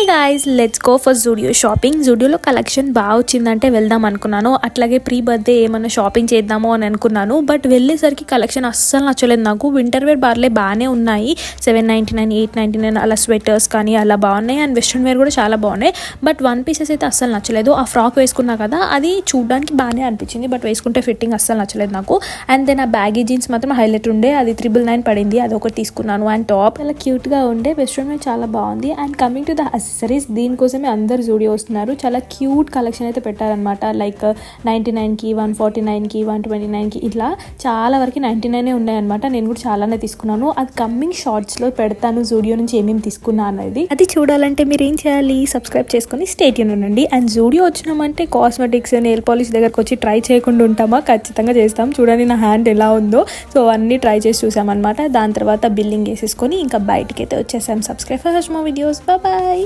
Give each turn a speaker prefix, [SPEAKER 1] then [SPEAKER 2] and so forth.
[SPEAKER 1] Guys let's go for Zudio shopping. జూడియోలో collection బాగా వచ్చిందంటే వెళ్దాం అనుకున్నాను. అట్లాగే ప్రీ బర్త్డే ఏమన్నా షాపింగ్ చేద్దాము అని అనుకున్నాను. బట్ వెళ్ళేసరికి కలెక్షన్ అస్సలు నచ్చలేదు నాకు. వింటర్ వేర్ బార్లే బాగానే ఉన్నాయి, 799 899 అలా స్వెటర్స్ కానీ అలా బాగున్నాయి. అండ్ వెస్ట్రన్ వేర్ కూడా చాలా బాగున్నాయి. బట్ వన్ పీసెస్ అయితే అస్సలు నచ్చలేదు. ఆ ఫ్రాక్ వేసుకున్నా కదా, అది చూడడానికి బాగానే అనిపించింది, బట్ వేసుకుంటే ఫిట్టింగ్ అస్సలు నచ్చలేదు నాకు. అండ్ దెన్ ఆ బ్యాగీ జీన్స్ మాత్రం హైలైట్ ఉండే, అది 999 పడింది, అది ఒకటి తీసుకున్నాను. అండ్ టాప్ అలా క్యూట్గా ఉండే, వెస్ట్రన్ వేర్ చాలా బాగుంది. And coming to the accessories, దీనికోసమే అందరు జూడియో వస్తున్నారు. చాలా క్యూట్ కలెక్షన్ అయితే పెట్టారనమాట. లైక్ 99కి 149కి 129కి ఇట్లా చాలా వరకు 99 ఉన్నాయన్నమాట. నేను కూడా చాలానే తీసుకున్నాను. అది కమింగ్ షార్ట్స్లో పెడతాను జూడియో నుంచి ఏమేమి తీసుకున్నా అనేది. అది చూడాలంటే మీరు ఏం చేయాలి, సబ్స్క్రైబ్ చేసుకొని స్టే ట్యూన్ ఉండండి. అండ్ జూడియో వచ్చినామంటే కాస్మెటిక్స్, నెయిల్ పాలిష్ దగ్గరకు వచ్చి ట్రై చేయకుండా ఉంటామా? ఖచ్చితంగా చేస్తాం. చూడండి నా హ్యాండ్ ఎలా ఉందో. సో అన్నీ ట్రై చేసి చూసామన్నమాట. దాని తర్వాత బిల్లింగ్ వేసేసుకొని ఇంకా బయటికి అయితే వచ్చేసాం. Subscribe for more videos. Bye.